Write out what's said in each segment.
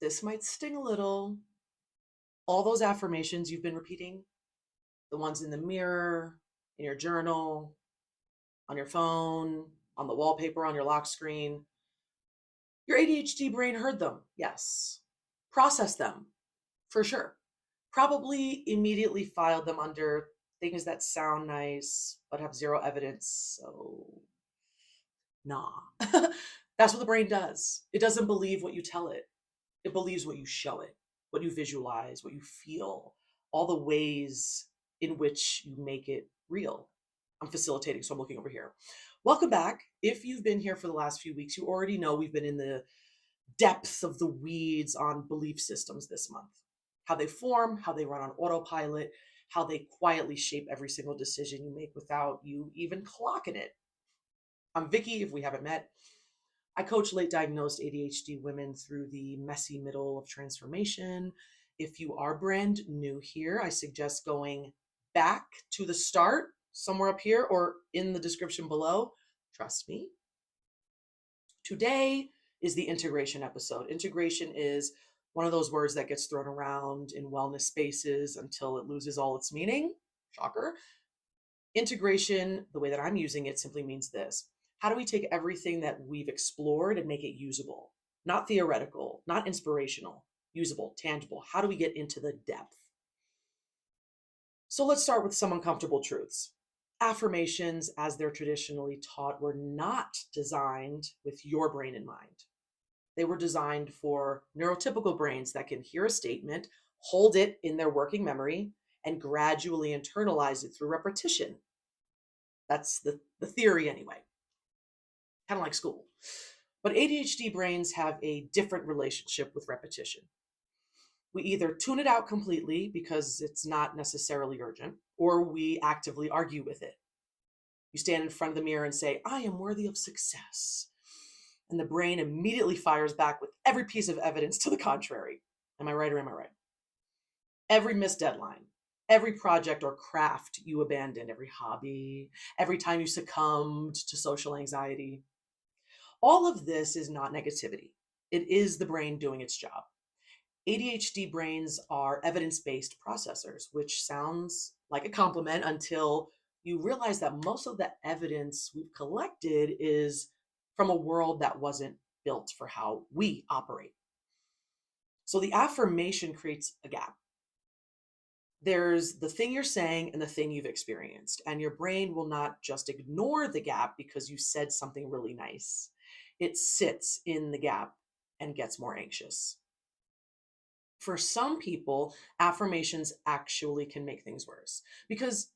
This might sting a little. All those affirmations you've been repeating, the ones in the mirror, in your journal, on your phone, on the wallpaper, on your lock screen, your ADHD brain heard them, yes. Processed them, for sure. Probably immediately filed them under things that sound nice but have zero evidence. So, nah. That's what the brain does. It doesn't believe what you tell it, it believes what you show it, what you visualize, what you feel, all the ways in which you make it real. I'm facilitating, so I'm looking over here. Welcome back. If you've been here for the last few weeks, you already know we've been in the depth of the weeds on belief systems this month. How they form, how they run on autopilot, how they quietly shape every single decision you make without you even clocking it. I'm Vicky, if we haven't met. I coach late diagnosed ADHD women through the messy middle of transformation. If you are brand new here, I suggest going back to the start, somewhere up here or in the description below. Trust me. Today is the integration episode. Integration is one of those words that gets thrown around in wellness spaces until it loses all its meaning. Shocker. Integration, the way that I'm using it, simply means this. How do we take everything that we've explored and make it usable? Not theoretical, not inspirational, usable, tangible. How do we get into the depth? So let's start with some uncomfortable truths. Affirmations, as they're traditionally taught, were not designed with your brain in mind. They were designed for neurotypical brains that can hear a statement, hold it in their working memory, and gradually internalize it through repetition. That's the theory anyway. Kind of like school. But ADHD brains have a different relationship with repetition. We either tune it out completely because it's not necessarily urgent, or we actively argue with it. You stand in front of the mirror and say, I am worthy of success. And the brain immediately fires back with every piece of evidence to the contrary. Am I right or am I right? Every missed deadline, every project or craft you abandoned, every hobby, every time you succumbed to social anxiety. All of this is not negativity. It is the brain doing its job. ADHD brains are evidence-based processors, which sounds like a compliment until you realize that most of the evidence we've collected is from a world that wasn't built for how we operate. So the affirmation creates a gap. There's the thing you're saying and the thing you've experienced, and your brain will not just ignore the gap because you said something really nice. It sits in the gap and gets more anxious. For some people, affirmations actually can make things worse because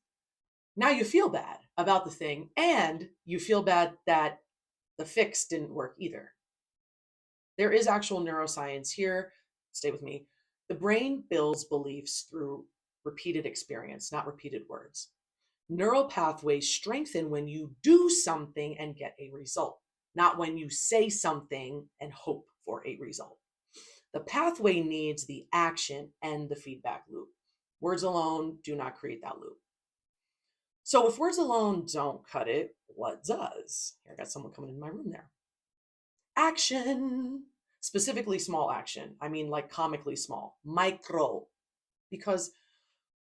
now you feel bad about the thing and you feel bad that the fix didn't work either. There is actual neuroscience here. Stay with me. The brain builds beliefs through repeated experience, not repeated words. Neural pathways strengthen when you do something and get a result, not when you say something and hope for a result. The pathway needs the action and the feedback loop. Words alone do not create that loop. So if words alone don't cut it, what does? Here, I got someone coming in my room there. Action, specifically small action. I mean like comically small, micro, because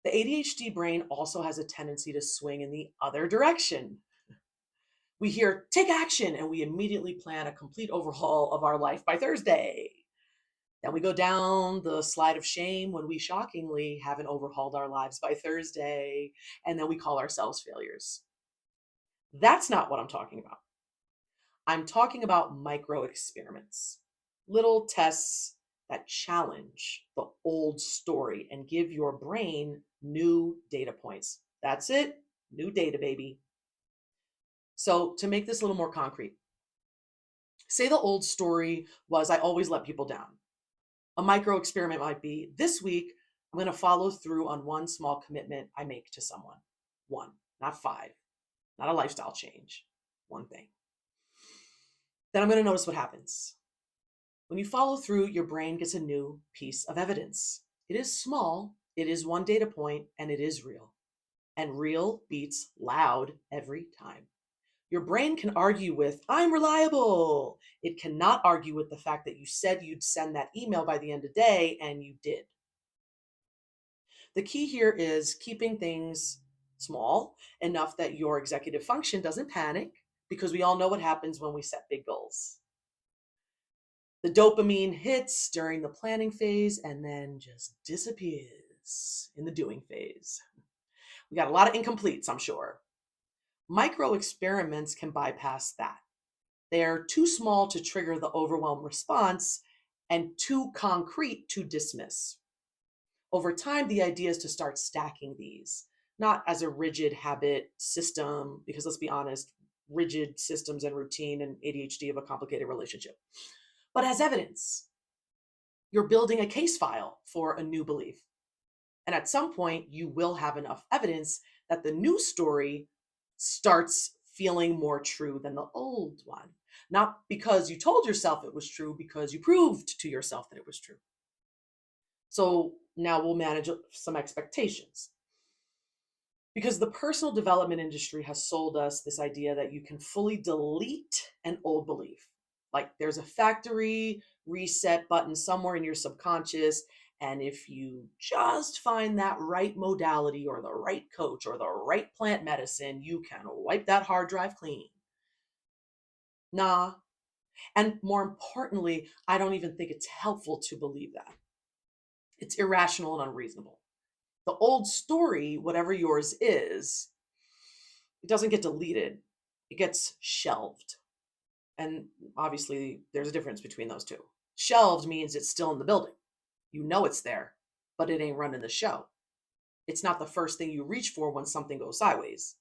the ADHD brain also has a tendency to swing in the other direction. We hear take action and we immediately plan a complete overhaul of our life by Thursday. Then we go down the slide of shame when we shockingly haven't overhauled our lives by Thursday, and then we call ourselves failures. That's not what I'm talking about. I'm talking about micro experiments, little tests that challenge the old story and give your brain new data points. That's it, new data, baby. So to make this a little more concrete, say the old story was I always let people down. A micro experiment might be this week, I'm going to follow through on one small commitment I make to someone. One, not five, not a lifestyle change, one thing. Then I'm going to notice what happens. When you follow through, your brain gets a new piece of evidence. It is small, it is one data point, and it is real. And real beats loud every time. Your brain can argue with, I'm reliable. It cannot argue with the fact that you said you'd send that email by the end of the day and you did. The key here is keeping things small enough that your executive function doesn't panic, because we all know what happens when we set big goals. The dopamine hits during the planning phase and then just disappears in the doing phase. We got a lot of incompletes, I'm sure. Micro experiments can bypass that. They are too small to trigger the overwhelm response and too concrete to dismiss. Over time, the idea is to start stacking these, not as a rigid habit system, because let's be honest, rigid systems and routine and ADHD have a complicated relationship, but as evidence. You're building a case file for a new belief. And at some point, you will have enough evidence that the new story starts feeling more true than the old one. Not because you told yourself it was true, because you proved to yourself that it was true. So now we'll manage some expectations. Because the personal development industry has sold us this idea that you can fully delete an old belief. Like there's a factory reset button somewhere in your subconscious. And if you just find that right modality or the right coach or the right plant medicine, you can wipe that hard drive clean. Nah. And more importantly, I don't even think it's helpful to believe that. It's irrational and unreasonable. The old story, whatever yours is, it doesn't get deleted. It gets shelved. And obviously, there's a difference between those two. Shelved means it's still in the building. You know it's there, but it ain't running the show. It's not the first thing you reach for when something goes sideways.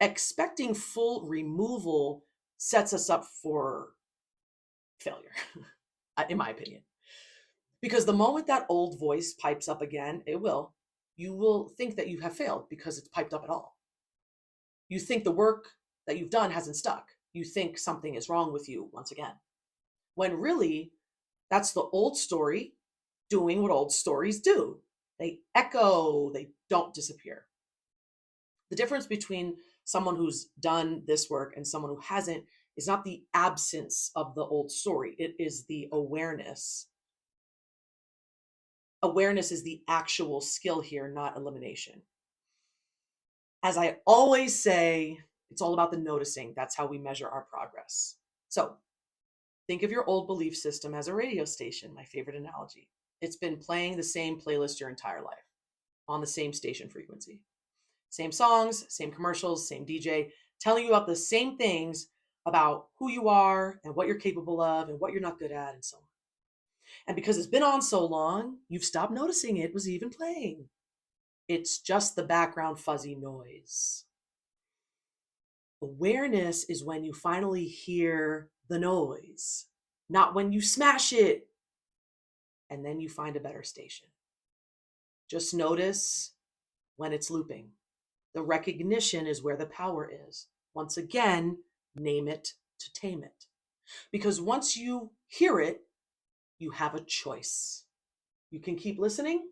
Expecting full removal sets us up for failure, in my opinion. Because the moment that old voice pipes up again, you will think that you have failed because it's piped up at all. You think the work that you've done hasn't stuck. You think something is wrong with you once again. When really, that's the old story doing what old stories do. They echo, they don't disappear. The difference between someone who's done this work and someone who hasn't is not the absence of the old story. It is the awareness. Awareness is the actual skill here, not elimination. As I always say, it's all about the noticing. That's how we measure our progress. So think of your old belief system as a radio station, my favorite analogy. It's been playing the same playlist your entire life on the same station frequency. Same songs, same commercials, same DJ, telling you about the same things about who you are and what you're capable of and what you're not good at and so on. And because it's been on so long, you've stopped noticing it was even playing. It's just the background fuzzy noise. Awareness is when you finally hear the noise, not when you smash it and then you find a better station. Just notice when it's looping. The recognition is where the power is. Once again, name it to tame it. Because once you hear it, you have a choice. You can keep listening,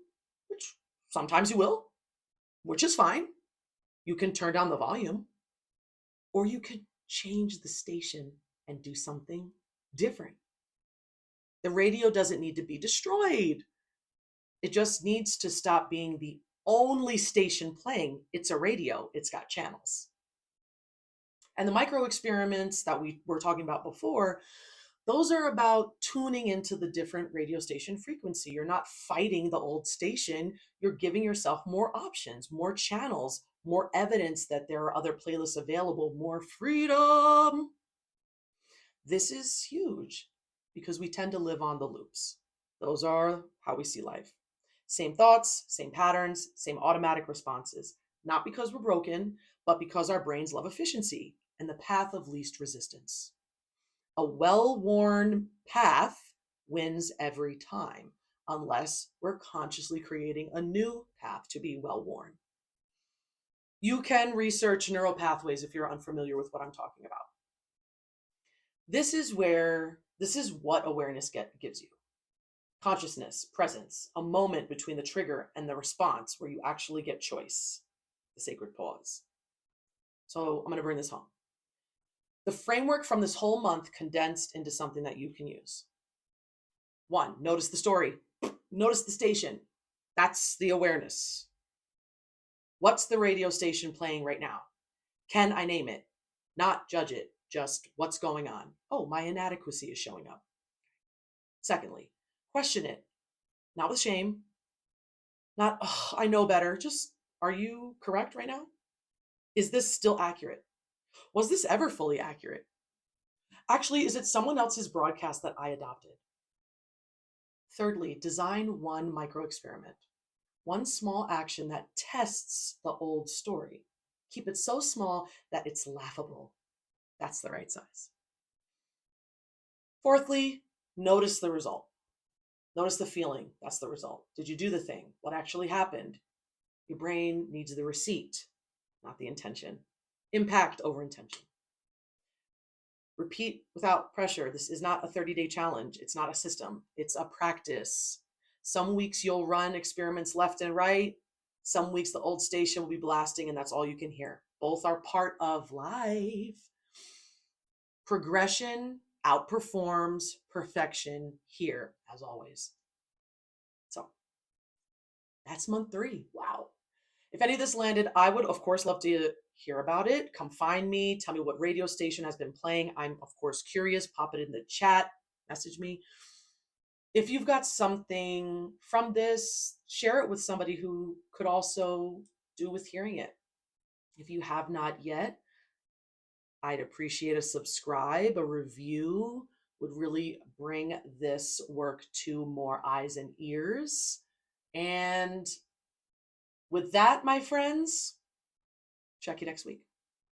which sometimes you will, which is fine. You can turn down the volume, or you can change the station and do something different. The radio doesn't need to be destroyed. It just needs to stop being the only station playing. It's a radio. It's got channels. And the micro experiments that we were talking about before, those are about tuning into the different radio station frequency. You're not fighting the old station. You're giving yourself more options, more channels, more evidence that there are other playlists available, more freedom. This is huge because we tend to live on the loops. Those are how we see life. Same thoughts, same patterns, same automatic responses. Not because we're broken, but because our brains love efficiency and the path of least resistance. A well-worn path wins every time, unless we're consciously creating a new path to be well-worn. You can research neural pathways if you're unfamiliar with what I'm talking about. This is what awareness gives you. Consciousness, presence, a moment between the trigger and the response where you actually get choice, the sacred pause. So I'm going to bring this home. The framework from this whole month condensed into something that you can use. 1, notice the story. Notice the station. That's the awareness. What's the radio station playing right now? Can I name it? Not judge it, just what's going on. Oh, my inadequacy is showing up. Secondly, question it. Not with shame. Not, oh, I know better. Just, are you correct right now? Is this still accurate? Was this ever fully accurate? Actually, is it someone else's broadcast that I adopted? Thirdly, design one micro experiment, one small action that tests the old story. Keep it so small that it's laughable. That's the right size. Fourthly, notice the result. Notice the feeling. That's the result. Did you do the thing? What actually happened? Your brain needs the receipt, not the intention. Impact over intention. Repeat without pressure. This is not a 30-day challenge. It's not a system. It's a practice. Some weeks you'll run experiments left and right. Some weeks the old station will be blasting and that's all you can hear. Both are part of life. Progression outperforms perfection here, as always. So that's month 3. Wow. If any of this landed, I would, of course, love to hear about it. Come find me. Tell me what radio station has been playing. I'm, of course, curious. Pop it in the chat. Message me. If you've got something from this, share it with somebody who could also do with hearing it. If you have not yet, I'd appreciate a subscribe, a review would really bring this work to more eyes and ears. And with that, my friends, check you next week.